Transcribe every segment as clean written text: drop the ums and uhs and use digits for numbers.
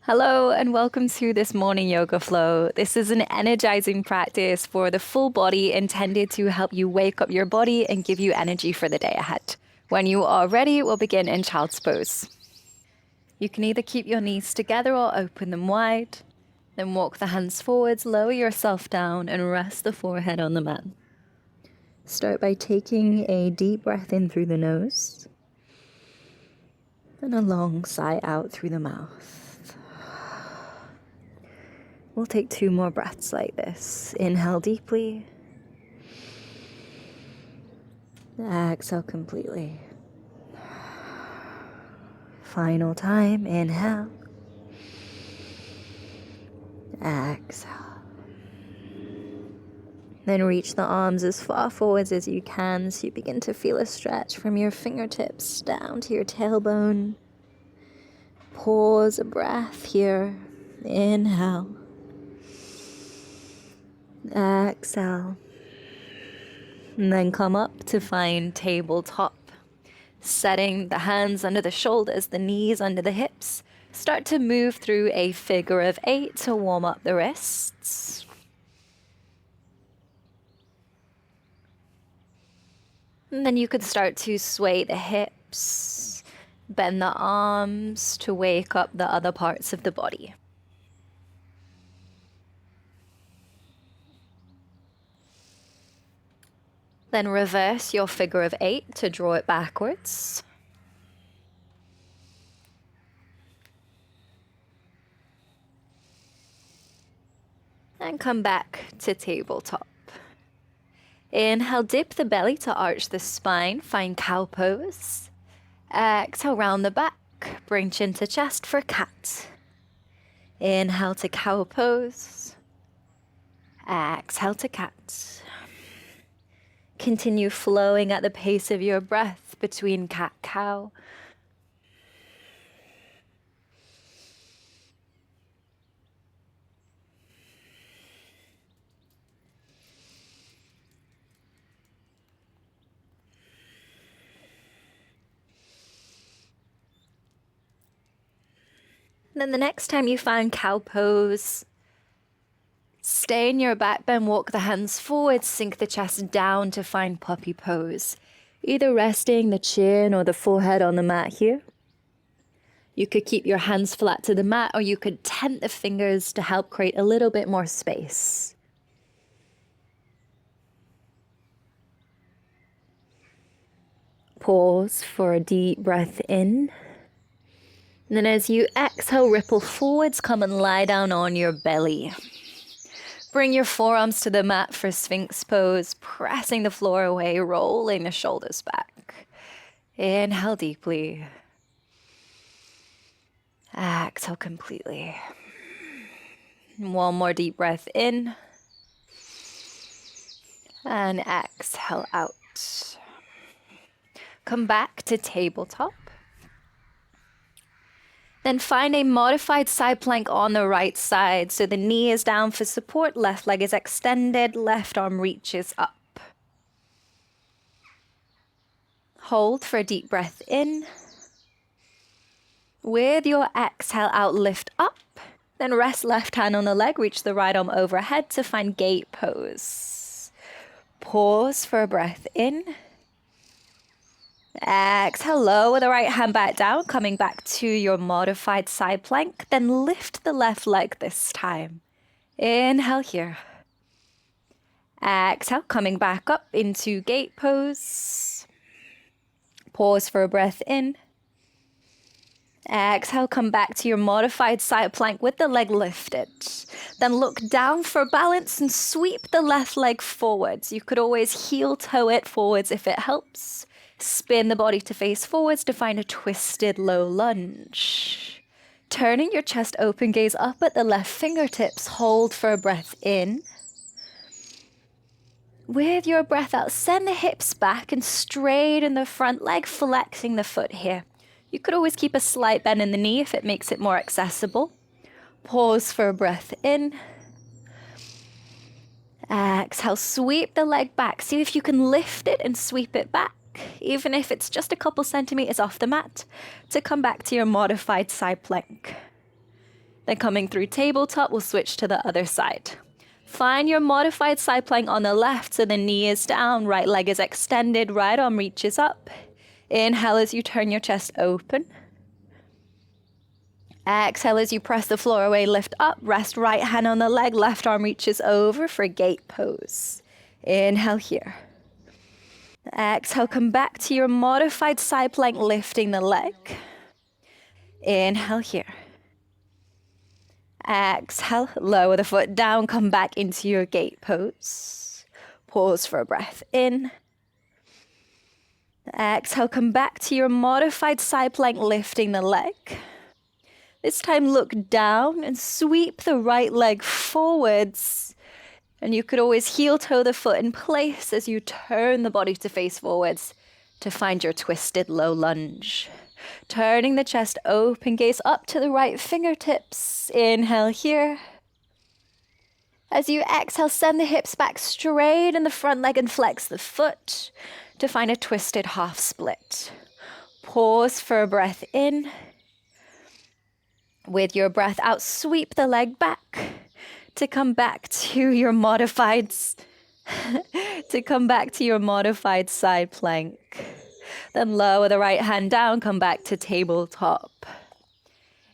Hello and welcome to this morning yoga flow. This is an energizing practice for the full body intended to help you wake up your body and give you energy for the day ahead. When you are ready, we'll begin in child's pose. You can either keep your knees together or open them wide. Then walk the hands forwards, lower yourself down and rest the forehead on the mat. Start by taking a deep breath in through the nose and a long sigh out through the mouth. We'll take 2 more breaths like this. Inhale deeply. Exhale completely. Final time. Inhale. Exhale. Then reach the arms as far forwards as you can so you begin to feel a stretch from your fingertips down to your tailbone. Pause a breath here. Inhale. Exhale. And then come up to find tabletop. Setting the hands under the shoulders, the knees under the hips. Start to move through a figure of 8 to warm up the wrists. And then you could start to sway the hips, bend the arms to wake up the other parts of the body. Then reverse your figure of 8 to draw it backwards. And come back to tabletop. Inhale, dip the belly to arch the spine, find cow pose. Exhale, round the back, bring chin to chest for cat. Inhale to cow pose. Exhale to cat. Continue flowing at the pace of your breath between cat-cow. Then the next time you find cow pose, stay in your back bend, walk the hands forward, sink the chest down to find puppy pose. Either resting the chin or the forehead on the mat here. You could keep your hands flat to the mat or you could tent the fingers to help create a little bit more space. Pause for a deep breath in. And then as you exhale, ripple forwards, come and lie down on your belly. Bring your forearms to the mat for Sphinx pose, pressing the floor away, rolling the shoulders back. Inhale deeply. Exhale completely. One more deep breath in. And exhale out. Come back to tabletop. Then find a modified side plank on the right side. So the knee is down for support, left leg is extended, left arm reaches up. Hold for a deep breath in. With your exhale out, lift up. Then rest left hand on the leg, reach the right arm overhead to find gate pose. Pause for a breath in. Exhale, lower the right hand back down, coming back to your modified side plank. Then lift the left leg this time. Inhale here. Exhale, coming back up into gate pose. Pause for a breath in. Exhale, come back to your modified side plank with the leg lifted. Then look down for balance and sweep the left leg forwards. You could always heel toe it forwards if it helps. Spin the body to face forwards to find a twisted low lunge. Turning your chest open, gaze up at the left fingertips. Hold for a breath in. With your breath out, send the hips back and straighten the front leg, flexing the foot here. You could always keep a slight bend in the knee if it makes it more accessible. Pause for a breath in. Exhale, sweep the leg back. See if you can lift it and sweep it back. Even if it's just a couple centimeters off the mat, to come back to your modified side plank. Then coming through tabletop, we'll switch to the other side. Find your modified side plank on the left, so the knee is down, right leg is extended, right arm reaches up. Inhale as you turn your chest open. Exhale as you press the floor away, lift up, rest right hand on the leg, left arm reaches over for gate pose. Inhale here. Exhale, come back to your modified side plank, lifting the leg. Inhale here. Exhale, lower the foot down, come back into your gate pose. Pause for a breath in. Exhale, come back to your modified side plank, lifting the leg. This time look down and sweep the right leg forwards. And you could always heel toe the foot in place as you turn the body to face forwards to find your twisted low lunge. Turning the chest open, gaze up to the right fingertips. Inhale here. As you exhale, send the hips back straight in the front leg and flex the foot to find a twisted half split. Pause for a breath in. With your breath out, sweep the leg back to come back to your modified side plank. Then lower the right hand down, come back to tabletop.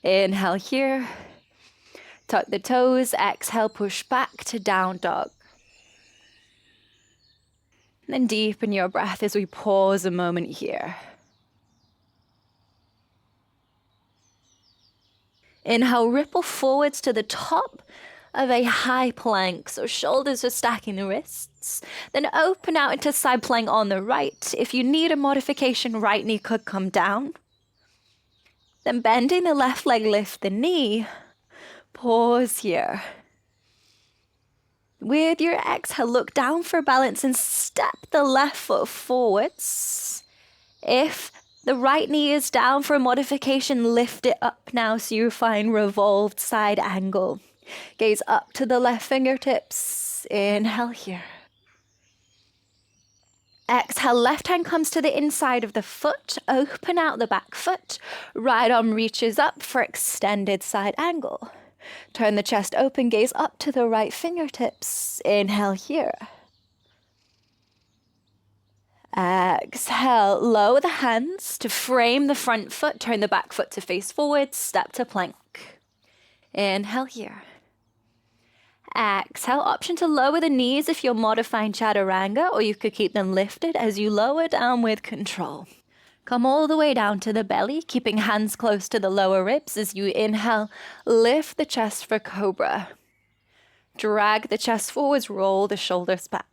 Inhale here. Tuck the toes, exhale, push back to down dog. Then deepen your breath as we pause a moment here. Inhale, ripple forwards to the top of a high plank. So shoulders are stacking the wrists. Then open out into side plank on the right. If you need a modification, right knee could come down. Then bending the left leg, lift the knee. Pause here. With your exhale, look down for balance and step the left foot forwards. If the right knee is down for a modification, lift it up now so you find revolved side angle. Gaze up to the left fingertips. Inhale here. Exhale, left hand comes to the inside of the foot. Open out the back foot. Right arm reaches up for extended side angle. Turn the chest open, gaze up to the right fingertips. Inhale here. Exhale, lower the hands to frame the front foot. Turn the back foot to face forward. Step to plank. Inhale here. Exhale, option to lower the knees if you're modifying chaturanga, or you could keep them lifted as you lower down with control. Come all the way down to the belly, keeping hands close to the lower ribs as you inhale. Lift the chest for cobra. Drag the chest forwards, roll the shoulders back.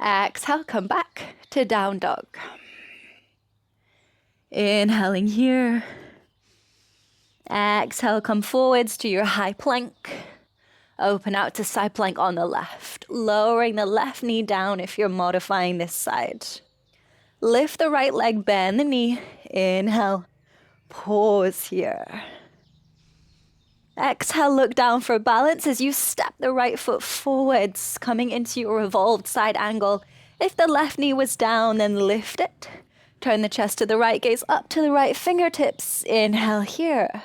Exhale, come back to down dog. Inhaling here. Exhale, come forwards to your high plank. Open out to side plank on the left, lowering the left knee down if you're modifying this side. Lift the right leg, bend the knee. Inhale, pause here. Exhale, look down for balance as you step the right foot forwards, coming into your revolved side angle. If the left knee was down, then lift it. Turn the chest to the right, gaze up to the right fingertips. Inhale here.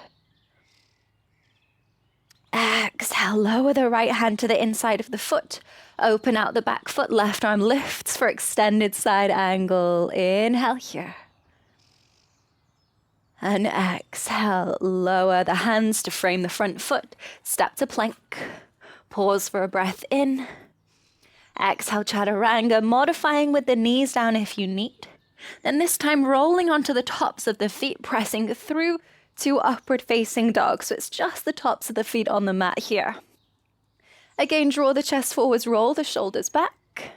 Exhale, lower the right hand to the inside of the foot. Open out the back foot, left arm lifts for extended side angle. Inhale here. And exhale, lower the hands to frame the front foot. Step to plank. Pause for a breath in. Exhale, chaturanga, modifying with the knees down if you need. Then this time rolling onto the tops of the feet, pressing through to upward facing dog. So it's just the tops of the feet on the mat here. Again, draw the chest forwards, roll the shoulders back.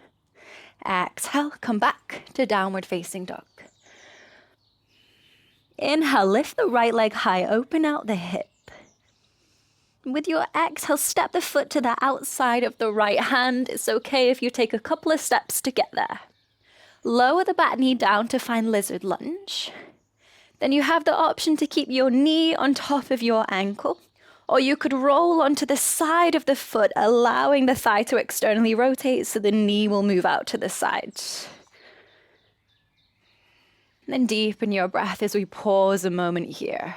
Exhale, come back to downward facing dog. Inhale, lift the right leg high, open out the hip. With your exhale, step the foot to the outside of the right hand. It's okay if you take a couple of steps to get there. Lower the back knee down to find lizard lunge. Then you have the option to keep your knee on top of your ankle, or you could roll onto the side of the foot, allowing the thigh to externally rotate so the knee will move out to the side. And then deepen your breath as we pause a moment here.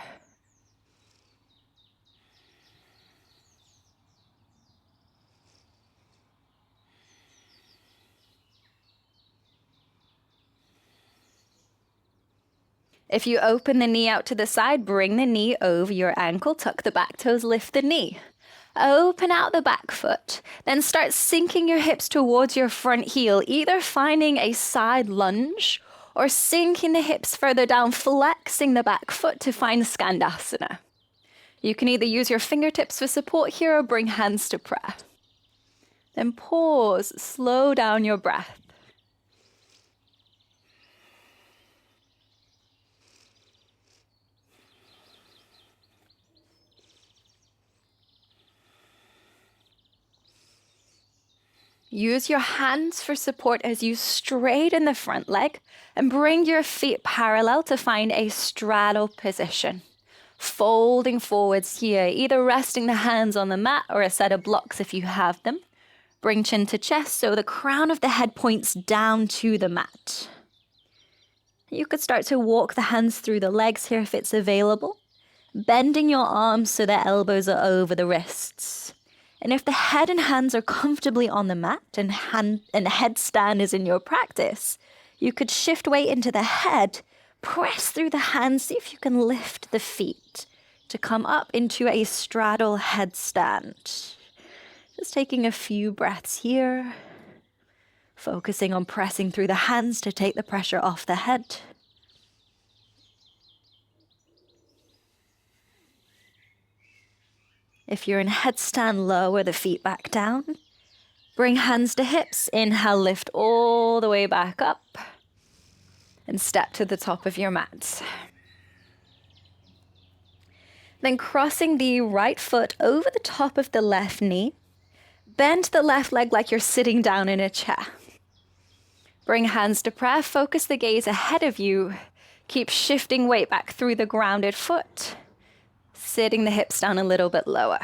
If you open the knee out to the side, bring the knee over your ankle, tuck the back toes, lift the knee. Open out the back foot, then start sinking your hips towards your front heel, either finding a side lunge or sinking the hips further down, flexing the back foot to find Skandasana. You can either use your fingertips for support here or bring hands to prayer. Then pause, slow down your breath. Use your hands for support as you straighten the front leg and bring your feet parallel to find a straddle position. Folding forwards here, either resting the hands on the mat or a set of blocks if you have them. Bring chin to chest so the crown of the head points down to the mat. You could start to walk the hands through the legs here if it's available, bending your arms so the elbows are over the wrists. And if the head and hands are comfortably on the mat and headstand is in your practice, you could shift weight into the head, press through the hands, see if you can lift the feet to come up into a straddle headstand. Just taking a few breaths here, focusing on pressing through the hands to take the pressure off the head. If you're in headstand, lower the feet back down. Bring hands to hips. Inhale, lift all the way back up. And step to the top of your mat. Then crossing the right foot over the top of the left knee. Bend the left leg like you're sitting down in a chair. Bring hands to prayer. Focus the gaze ahead of you. Keep shifting weight back through the grounded foot. Sitting the hips down a little bit lower.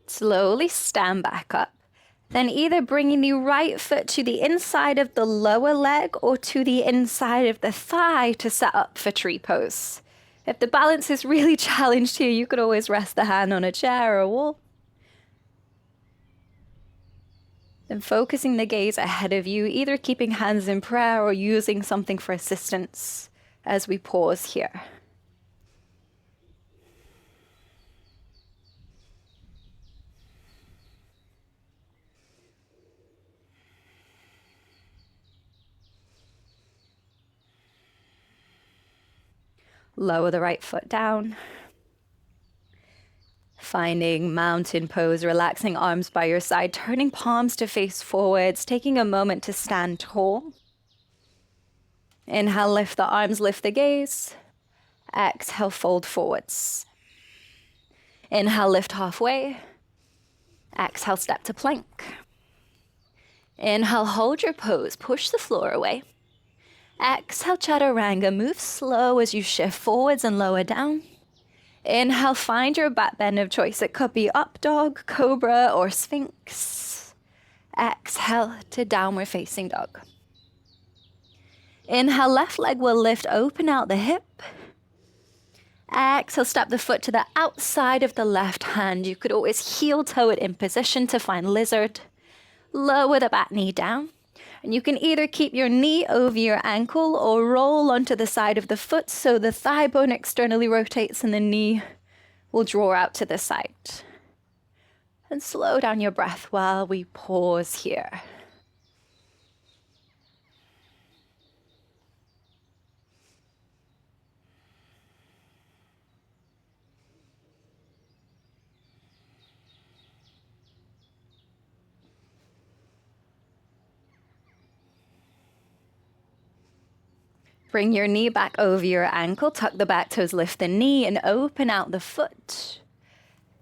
Slowly stand back up. Then either bringing the right foot to the inside of the lower leg or to the inside of the thigh to set up for tree pose. If the balance is really challenged here, you could always rest the hand on a chair or a wall. Then focusing the gaze ahead of you, either keeping hands in prayer or using something for assistance as we pause here. Lower the right foot down. Finding mountain pose, relaxing arms by your side, turning palms to face forwards, taking a moment to stand tall. Inhale, lift the arms, lift the gaze. Exhale, fold forwards. Inhale, lift halfway. Exhale, step to plank. Inhale, hold your pose, push the floor away. Exhale, chaturanga, move slow as you shift forwards and lower down. Inhale, find your back bend of choice. It could be up dog, cobra, or sphinx. Exhale to downward facing dog. Inhale, left leg will lift, open out the hip. Exhale, step the foot to the outside of the left hand. You could always heel toe it in position to find lizard. Lower the back knee down. And you can either keep your knee over your ankle or roll onto the side of the foot so the thigh bone externally rotates and the knee will draw out to the side. And slow down your breath while we pause here. Bring your knee back over your ankle, tuck the back toes, lift the knee, and open out the foot.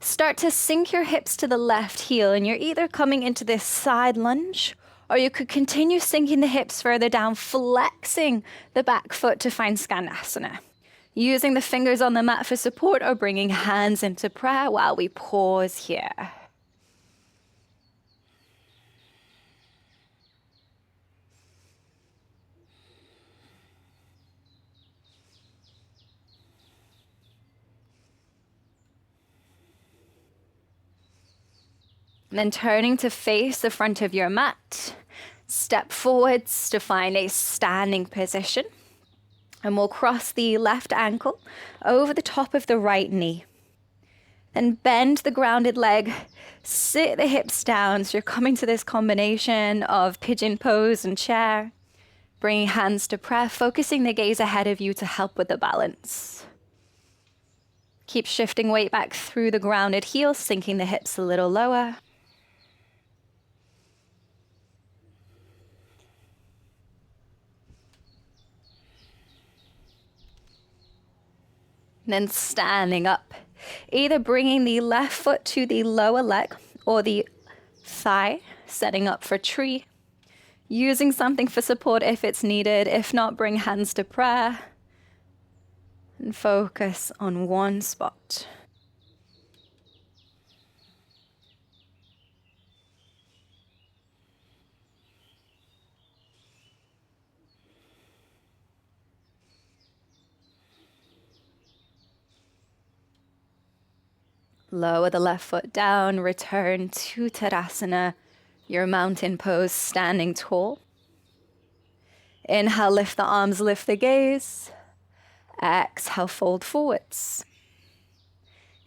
Start to sink your hips to the left heel, and you're either coming into this side lunge, or you could continue sinking the hips further down, flexing the back foot to find Skandasana. Using the fingers on the mat for support, or bringing hands into prayer while we pause here. And then turning to face the front of your mat, step forwards to find a standing position. And we'll cross the left ankle over the top of the right knee. Then bend the grounded leg, sit the hips down. So you're coming to this combination of pigeon pose and chair. Bringing hands to prayer, focusing the gaze ahead of you to help with the balance. Keep shifting weight back through the grounded heel, sinking the hips a little lower. And then standing up, either bringing the left foot to the lower leg or the thigh, setting up for tree. Using something for support if it's needed. If not, bring hands to prayer. And focus on one spot. Lower the left foot down, return to Tadasana, your mountain pose, standing tall. Inhale, lift the arms, lift the gaze. Exhale, fold forwards.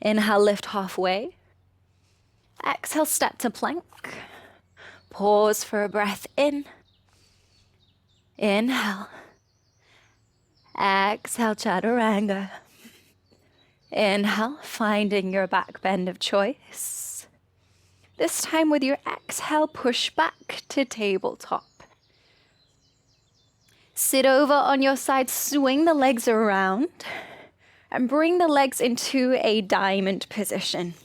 Inhale, lift halfway. Exhale, step to plank. Pause for a breath in. Inhale. Exhale, Chaturanga. Inhale, finding your back bend of choice. This time with your exhale, push back to tabletop. Sit over on your side, swing the legs around, and bring the legs into a diamond position.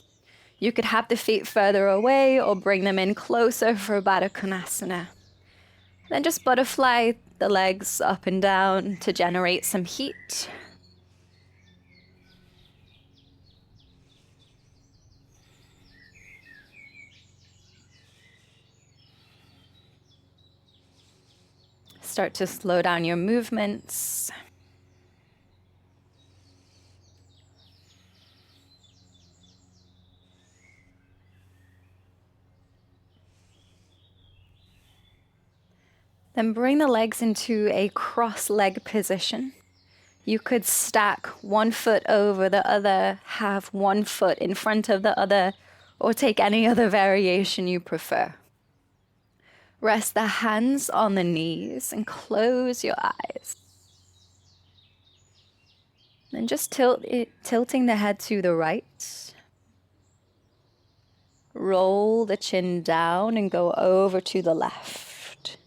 You could have the feet further away or bring them in closer for Baddha Konasana. Then just butterfly the legs up and down to generate some heat. Start to slow down your movements. Then bring the legs into a cross-leg position. You could stack one foot over the other, have one foot in front of the other, or take any other variation you prefer. Rest the hands on the knees and close your eyes. Then just tilting the head to the right. Roll the chin down and go over to the left.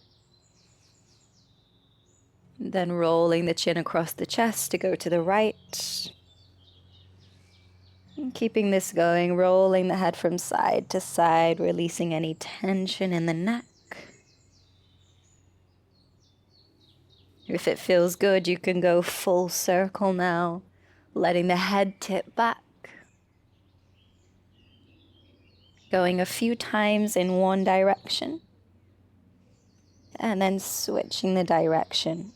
Then rolling the chin across the chest to go to the right. And keeping this going, rolling the head from side to side, releasing any tension in the neck. If it feels good, you can go full circle now, letting the head tip back. Going a few times in one direction, and then switching the direction.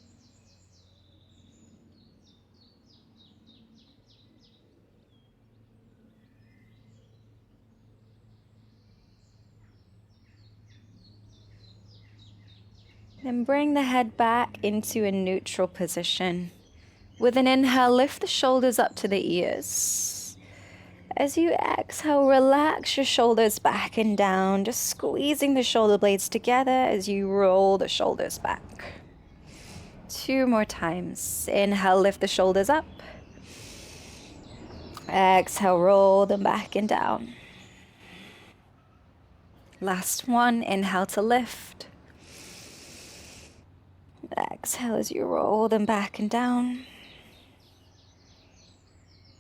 Then bring the head back into a neutral position. With an inhale, lift the shoulders up to the ears. As you exhale, relax your shoulders back and down, just squeezing the shoulder blades together as you roll the shoulders back. 2 more times. Inhale, lift the shoulders up. Exhale, roll them back and down. Last one, inhale to lift. Exhale as you roll them back and down.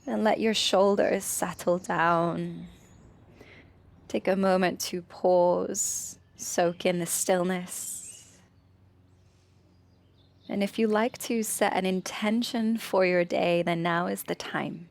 And let your shoulders settle down. Take a moment to pause, soak in the stillness. And if you like to set an intention for your day, then now is the time.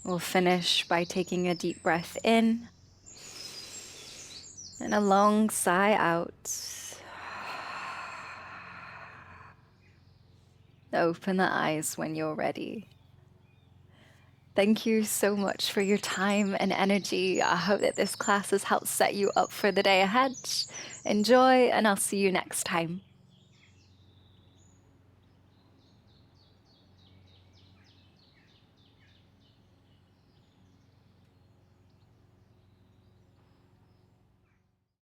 We'll finish by taking a deep breath in and a long sigh out. Open the eyes when you're ready. Thank you so much for your time and energy. I hope that this class has helped set you up for the day ahead. Enjoy, and I'll see you next time.